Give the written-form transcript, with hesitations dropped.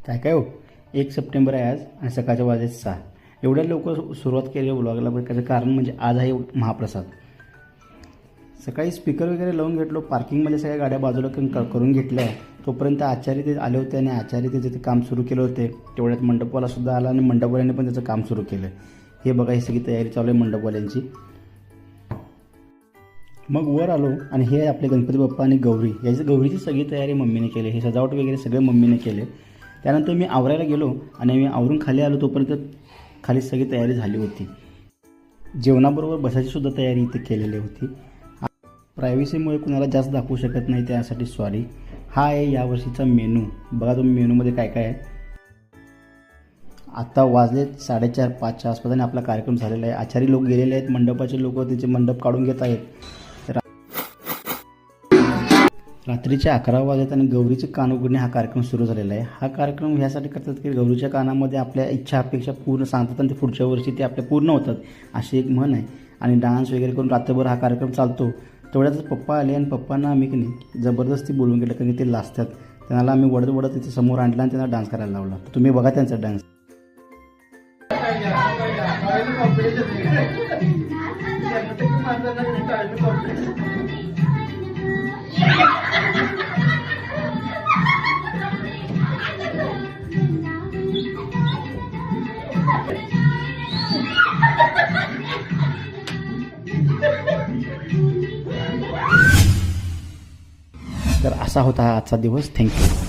काय काय हो, 1 सप्टेंबर आहे आज आणि सकाळच्या वाजले 6. एवढ्या लवकर सुरुवात केली व्लॉगला, पण त्याचं कारण म्हणजे आज आहे महाप्रसाद. सकाळी स्पीकर वगैरे लावून घेतलो, पार्किंगमध्ये सगळ्या गाड्या बाजूला करून घेतल्या. तोपर्यंत आचार्य ते आले होते आणि आचार्य ते तिथे काम सुरू केलं होते. तेवढ्यात मंडपवालासुद्धा आला आणि मंडपवाल्यांनी पण त्याचं काम सुरू केलं. हे बघा, ही सगळी तयारी चालू आहे मंडपवाल्यांची. मग वर आलो आणि हे आपले गणपती बाप्पा आणि गौरी, गौरीची सगळी तयारी मम्मीने केली. हे सजावट वगैरे सगळे मम्मीने केले. त्यानंतर मी आवरायला गेलो आणि मी आवरून खाली आलो, तोपर्यंत खाली सगळी तयारी झाली होती. जेवणाबरोबर बसायची सुद्धा तयारी इथे केलेली होती. प्रायव्हसीमुळे कुणाला जास्त दाखवू शकत नाही, त्यासाठी सॉरी. हा आहे यावर्षीचा मेनू. बघा तुम्ही मेनूमध्ये काय काय आहे. आता वाजले 4:30 5च्या आसपास आणि आपला कार्यक्रम झालेला आहे. आचारी लोक गेलेले आहेत, मंडपाचे लोक त्याचे मंडप काढून घेत आहेत. रात्रीचे 11 वाजत आणि गौरीचे कान उघडणे हा कार्यक्रम सुरू झालेला आहे. हा कार्यक्रम ह्यासाठी करतात की गौरीच्या कानामध्ये आपल्या इच्छा अपेक्षा पूर्ण सांगतात आणि ते पुढच्या वर्षी ते आपल्या पूर्ण होतात, अशी एक म्हण आहे. आणि डान्स वगैरे करून रात्रभर हा कार्यक्रम चालतो. तेवढ्यातच पप्पा आले आणि पप्पांना आम्ही की नाही जबरदस्ती बोलून गेलं, कारण ते लाजतात. त्यांना आम्ही वडत तिथे समोर आणलं आणि त्यांना डान्स करायला लावला. तुम्ही बघा त्यांचा डान्स. तर असा होता हा आजचा दिवस. थँक्यू.